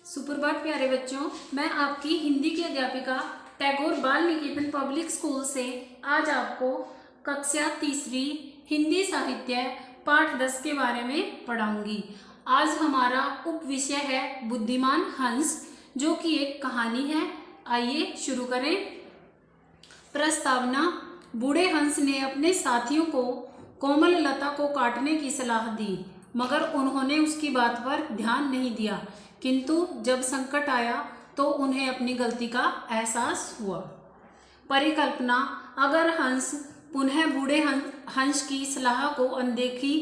सुप्रभात प्यारे बच्चों, मैं आपकी हिंदी की अध्यापिका टैगोर बाल निकेतन पब्लिक स्कूल से आज आपको कक्षा तीसरी हिंदी साहित्य पाठ 10 के बारे में पढ़ाऊंगी। आज हमारा उप विषय है बुद्धिमान हंस, जो कि एक कहानी है। आइए शुरू करें। प्रस्तावना। बूढ़े हंस ने अपने साथियों को कोमल लता को काटने की सलाह दी, मगर उन्होंने उसकी बात पर ध्यान नहीं दिया। किंतु जब संकट आया तो उन्हें अपनी गलती का एहसास हुआ। परिकल्पना। अगर हंस पुनः बूढ़े हंस की सलाह को अनदेखी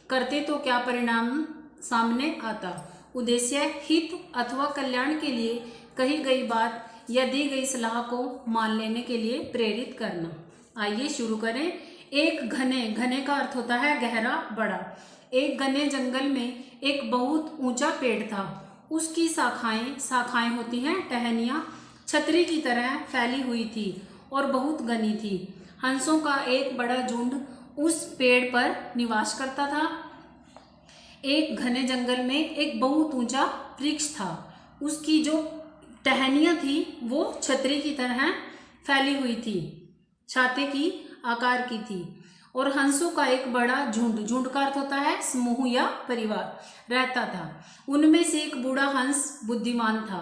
करते तो क्या परिणाम सामने आता। उद्देश्य। हित अथवा कल्याण के लिए कही गई बात या दी गई सलाह को मान लेने के लिए प्रेरित करना। आइए शुरू करें। एक घने का अर्थ होता है गहरा, बड़ा। एक घने जंगल में एक बहुत ऊंचा पेड़ था। उसकी शाखाएं होती हैं टहनियाँ, छतरी की तरह फैली हुई थी और बहुत घनी थी। हंसों का एक बड़ा झुंड उस पेड़ पर निवास करता था। एक घने जंगल में एक बहुत ऊंचा वृक्ष था। उसकी जो टहनियाँ थी वो छतरी की तरह फैली हुई थी, छाते की आकार की थी। और हंसों का एक बड़ा झुंड का अर्थ होता है समूह या परिवार, रहता था। उनमें से एक बूढ़ा हंस बुद्धिमान था।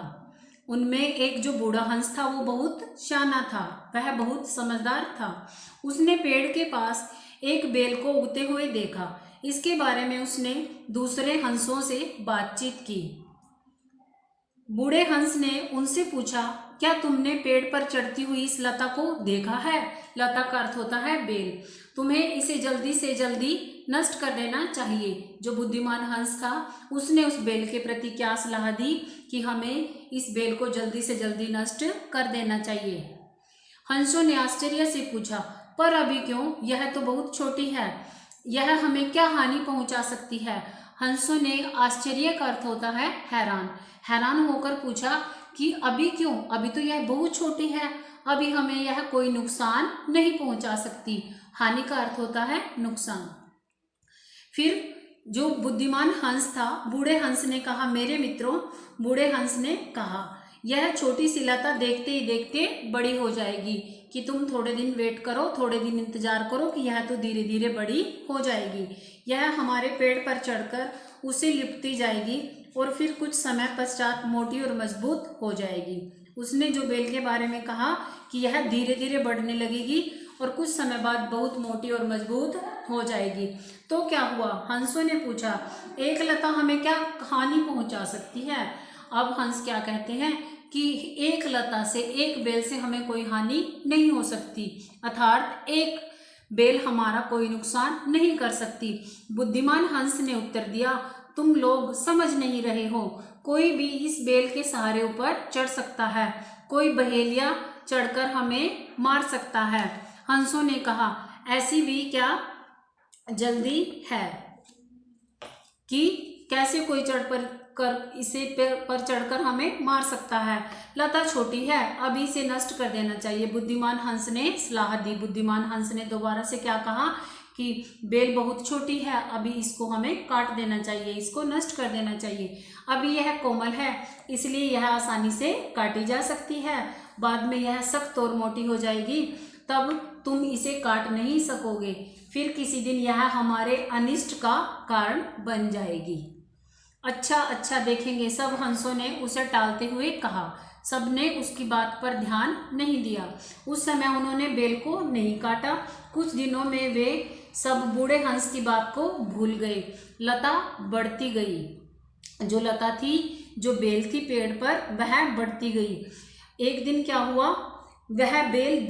उनमें एक जो बूढ़ा हंस था वो बहुत शाना था, वह बहुत समझदार था। उसने पेड़ के पास एक बेल को उगते हुए देखा। इसके बारे में उसने दूसरे हंसों से बातचीत की। बूढ़े हंस ने उनसे पूछा, क्या तुमने पेड़ पर चढ़ती हुई इस लता को देखा है? लता का अर्थ होता है बेल। तुम्हें इसे जल्दी से जल्दी नष्ट कर देना चाहिए। जो बुद्धिमान हंस था उसने उस बेल के प्रति क्या सलाह दी कि हमें इस बेल को जल्दी से जल्दी नष्ट कर देना चाहिए। हंसों ने आश्चर्य से पूछा, पर अभी क्यों? यह तो बहुत छोटी है, यह हमें क्या हानि पहुंचा सकती है? हंसों ने आश्चर्य का अर्थ होता है हैरान होकर पूछा कि अभी क्यों? अभी तो यह बहुत छोटी है, अभी हमें यह कोई नुकसान नहीं पहुंचा सकती। हानि का अर्थ होता है नुकसान। फिर जो बुद्धिमान हंस था, बूढ़े हंस ने कहा, मेरे मित्रों, बूढ़े हंस ने कहा, यह छोटी सी लता देखते ही देखते बड़ी हो जाएगी, कि तुम थोड़े दिन वेट करो, थोड़े दिन इंतजार करो कि यह तो धीरे धीरे बड़ी हो जाएगी। यह हमारे पेड़ पर चढ़कर उसे लिपटती जाएगी और फिर कुछ समय पश्चात मोटी और मजबूत हो जाएगी। उसने जो बेल के बारे में कहा कि यह धीरे धीरे बढ़ने लगेगी और कुछ समय बाद बहुत मोटी और मजबूत हो जाएगी। तो क्या हुआ? हंसों ने पूछा, एक लता हमें क्या हानि पहुंचा सकती है? अब हंस क्या कहते हैं कि एक लता से, एक बेल से हमें कोई हानि नहीं हो सकती, अर्थात एक बेल हमारा कोई नुकसान नहीं कर सकती। बुद्धिमान हंस ने उत्तर दिया, तुम लोग समझ नहीं रहे हो। कोई भी इस बेल के सहारे ऊपर चढ़ सकता है, कोई बहेलिया चढ़कर हमें मार सकता है। हंसों ने कहा, ऐसी भी क्या जल्दी है कि कैसे कोई इसे पर चढ़कर हमें मार सकता है? लता छोटी है, अभी इसे नष्ट कर देना चाहिए। बुद्धिमान हंस ने सलाह दी। बुद्धिमान हंस ने दोबारा से क्या कहा कि बेल बहुत छोटी है, अभी इसको हमें काट देना चाहिए, इसको नष्ट कर देना चाहिए। अभी यह कोमल है, इसलिए यह आसानी से काटी जा सकती है। बाद में यह सख्त और मोटी हो जाएगी, तब तुम इसे काट नहीं सकोगे। फिर किसी दिन यह हमारे अनिष्ट का कारण बन जाएगी। अच्छा देखेंगे, सब हंसों ने उसे टालते हुए कहा। सबने उसकी बात पर ध्यान नहीं दिया। उस समय उन्होंने बेल को नहीं काटा। कुछ दिनों में वे सब बूढ़े हंस की बात को भूल गए। लता बढ़ती गई। जो लता थी, जो बेल थी पेड़ पर, वह बढ़ती गई। एक दिन क्या हुआ? वह बेल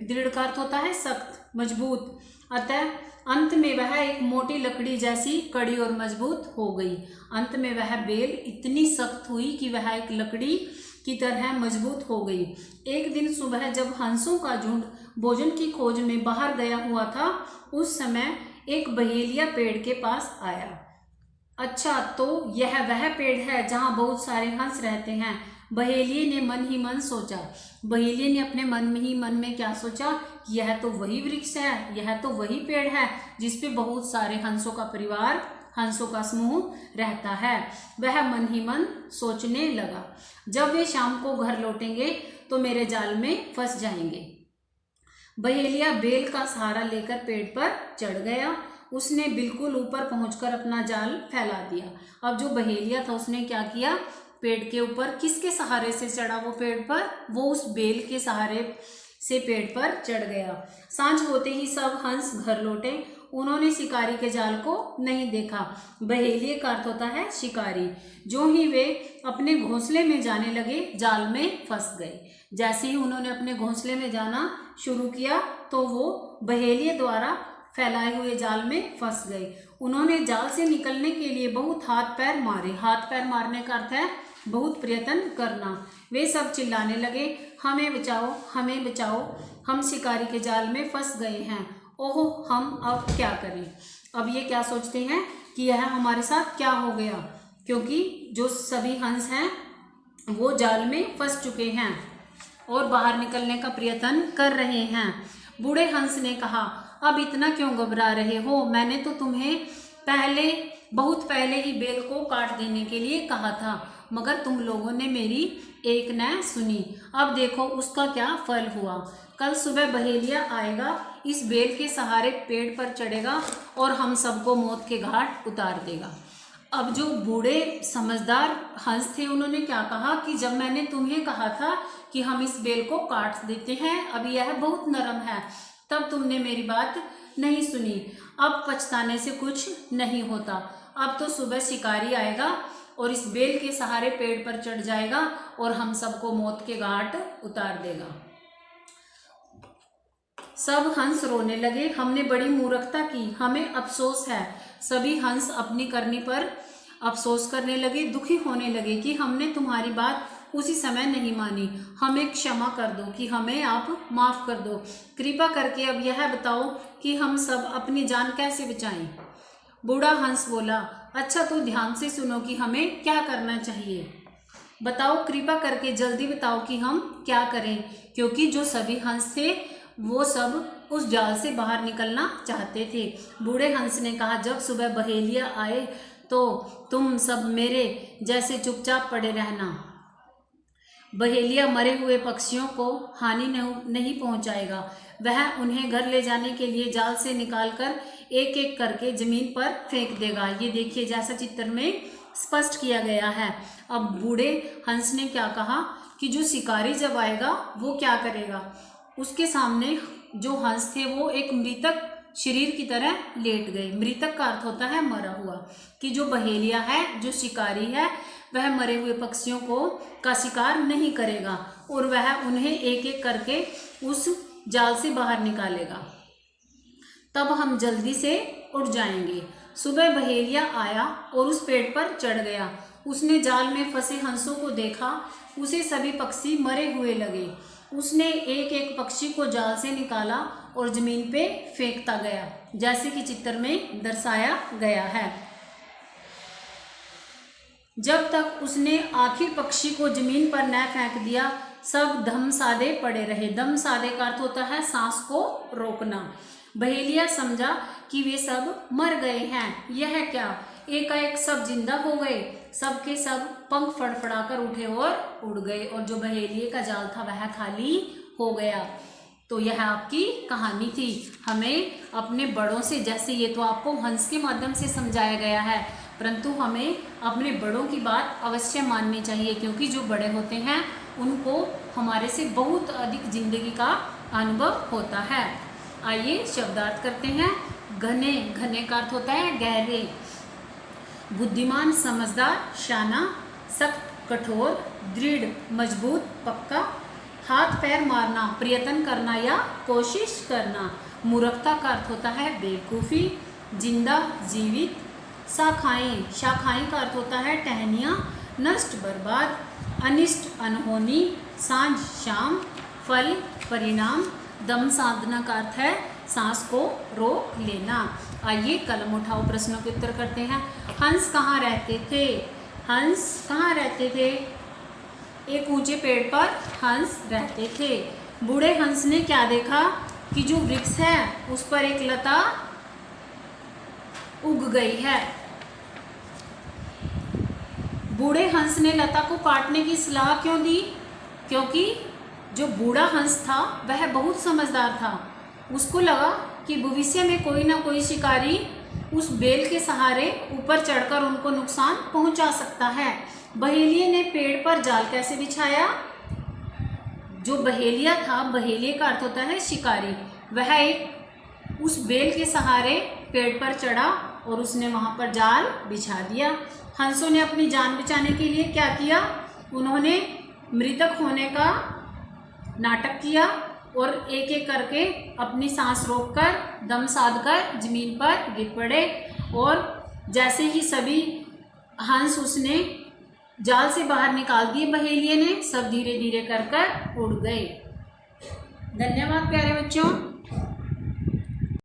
दृढ़ का अर्थ होता है सख्त, मजबूत, अतः अंत में वह एक मोटी लकड़ी जैसी कड़ी और मजबूत हो गई। अंत में वह बेल इतनी सख्त हुई कि वह एक लकड़ी की तरह मजबूत हो गई। एक दिन सुबह जब हंसों का झुंड भोजन की खोज में बाहर गया हुआ था, उस समय एक बहेलिया पेड़ के पास आया। अच्छा, तो यह वह पेड़ है जहाँ बहुत सारे हंस रहते हैं। बहेलिये ने मन ही मन सोचा। बहेलिये ने अपने मन में क्या सोचा? यह तो वही वृक्ष है, यह तो वही पेड़ है जिस पे बहुत सारे हंसों का परिवार हंसों का समूह रहता है। वह मन ही मन सोचने लगा, जब वे शाम को घर लौटेंगे तो मेरे जाल में फंस जाएंगे। बहेलिया बेल का सहारा लेकर पेड़ पर चढ़ गया। उसने बिल्कुल ऊपर पहुंचकर अपना जाल फैला दिया। अब जो बहेलिया था उसने क्या किया, पेड़ के ऊपर किसके सहारे से चढ़ा वो पेड़ पर, वो उस बेल के सहारे से पेड़ पर चढ़ गया। सांझ होते ही सब हंस घर लौटे। उन्होंने शिकारी के जाल को नहीं देखा। बहेलिये का अर्थ होता है शिकारी। जो ही वे अपने घोंसले में जाने लगे, जाल में फंस गए। जैसे ही उन्होंने अपने घोंसले में जाना शुरू किया तो वो बहेलिये द्वारा फैलाए हुए जाल में फंस गए। उन्होंने जाल से निकलने के लिए बहुत हाथ पैर मारे। हाथ पैर मारने का अर्थ है बहुत प्रयत्न करना। वे सब चिल्लाने लगे, हमें बचाओ, हमें बचाओ, हम शिकारी के जाल में फंस गए हैं। ओह, हम अब क्या करें। अब ये क्या सोचते हैं कि यह हमारे साथ क्या हो गया, क्योंकि जो सभी हंस हैं वो जाल में फंस चुके हैं और बाहर निकलने का प्रयत्न कर रहे हैं। बूढ़े हंस ने कहा, अब इतना क्यों घबरा रहे हो, मैंने तो तुम्हें बहुत पहले ही बेल को काट देने के लिए कहा था, मगर तुम लोगों ने मेरी एक न सुनी। अब देखो उसका क्या फल हुआ। कल सुबह बहेलिया आएगा, इस बेल के सहारे पेड़ पर चढ़ेगा और हम सबको मौत के घाट उतार देगा। अब जो बूढ़े समझदार हंस थे उन्होंने क्या कहा कि जब मैंने तुम्हें कहा था कि हम इस बेल को काट देते हैं, अभी यह बहुत नरम है, तब तुमने मेरी बात नहीं सुनी। अब पछताने से कुछ नहीं होता। अब तो सुबह शिकारी आएगा और इस बेल के सहारे पेड़ पर चढ़ जाएगा और हम सबको मौत के घाट उतार देगा। सब हंस रोने लगे, हमने बड़ी मूर्खता की, हमें अफसोस है। सभी हंस अपनी करनी पर अफसोस करने लगे, दुखी होने लगे कि हमने तुम्हारी बात उसी समय नहीं मानी। हमें क्षमा कर दो, कि हमें आप माफ कर दो। कृपा करके अब यह बताओ कि हम सब अपनी जान कैसे बचाएं। बूढ़ा हंस बोला, अच्छा तो ध्यान से सुनो कि हमें क्या करना चाहिए। बताओ, कृपा करके जल्दी बताओ कि हम क्या करें, क्योंकि जो सभी हंस थे वो सब उस जाल से बाहर निकलना चाहते थे। बूढ़े हंस ने कहा, जब सुबह बहेलिया आए तो तुम सब मेरे जैसे चुपचाप पड़े रहना। बहेलिया मरे हुए पक्षियों को हानि नहीं पहुंचाएगा। वह उन्हें घर ले जाने के लिए जाल से निकालकर एक एक करके जमीन पर फेंक देगा। ये देखिए, जैसा चित्र में स्पष्ट किया गया है। अब बूढ़े हंस ने क्या कहा कि जो शिकारी जब आएगा वो क्या करेगा। उसके सामने जो हंस थे वो एक मृतक शरीर की तरह लेट गए। मृतक का अर्थ होता है मरा हुआ। कि जो बहेलिया है, जो शिकारी है, वह मरे हुए पक्षियों का शिकार नहीं करेगा और वह उन्हें एक एक करके उस जाल से बाहर निकालेगा। तब हम जल्दी से उड़ जाएंगे। सुबह बहेलिया आया और उस पेड़ पर चढ़ गया। उसने जाल में फंसे हंसों को देखा। उसे सभी पक्षी मरे हुए लगे। उसने एक एक पक्षी को जाल से निकाला और जमीन पे फेंकता गया, जैसे कि चित्र में दर्शाया गया है। जब तक उसने आखिर पक्षी को जमीन पर न फेंक दिया, सब दम साधे पड़े रहे। दम साधे का अर्थ होता है सांस को रोकना। बहेलिया समझा कि वे सब मर गए हैं। यह क्या, एकाएक सब जिंदा हो गए। सबके सब पंख फड़फड़ाकर उठे और उड़ गए और जो बहेलिये का जाल था वह खाली हो गया। तो यह आपकी कहानी थी। हमें अपने बड़ों से, जैसे ये तो आपको हंस के माध्यम से समझाया गया है, परंतु हमें अपने बड़ों की बात अवश्य माननी चाहिए, क्योंकि जो बड़े होते हैं उनको हमारे से बहुत अधिक जिंदगी का अनुभव होता है। आइए शब्दार्थ करते हैं। घने, घने का अर्थ होता है गहरे। बुद्धिमान, समझदार, शाना, सख्त, कठोर, दृढ़, मजबूत, पक्का। हाथ पैर मारना, प्रयत्न करना या कोशिश करना। मूर्खता का अर्थ होता है बेवकूफ़ी। जिंदा, जीवित। शाखाएं, शाखाएं का अर्थ होता है टहनियाँ। नष्ट, बर्बाद। अनिष्ट, अनहोनी। सांझ, शाम। फल, परिणाम। दम साधना का अर्थ है सांस को रोक लेना। आइए कलम उठाओ, प्रश्नों के उत्तर करते हैं। हंस कहाँ रहते थे? हंस कहाँ रहते थे? एक ऊंचे पेड़ पर हंस रहते थे। बूढ़े हंस ने क्या देखा कि जो वृक्ष है उस पर एक लता उग गई है। बूढ़े हंस ने लता को काटने की सलाह क्यों दी? क्योंकि जो बूढ़ा हंस था वह बहुत समझदार था। उसको लगा कि भविष्य में कोई ना कोई शिकारी उस बेल के सहारे ऊपर चढ़कर उनको नुकसान पहुंचा सकता है। बहेलिये ने पेड़ पर जाल कैसे बिछाया? जो बहेलिया था, बहेलिये का अर्थ होता है शिकारी, वह एक उस बेल के सहारे पेड़ पर चढ़ा और उसने वहाँ पर जाल बिछा दिया। हंसों ने अपनी जान बचाने के लिए क्या किया? उन्होंने मृतक होने का नाटक किया और एक एक करके अपनी सांस रोककर दम साधकर जमीन पर गिर पड़े। और जैसे ही सभी हंस उसने जाल से बाहर निकाल दिए बहेलिये ने, सब धीरे धीरे कर उड़ गए। धन्यवाद प्यारे बच्चों।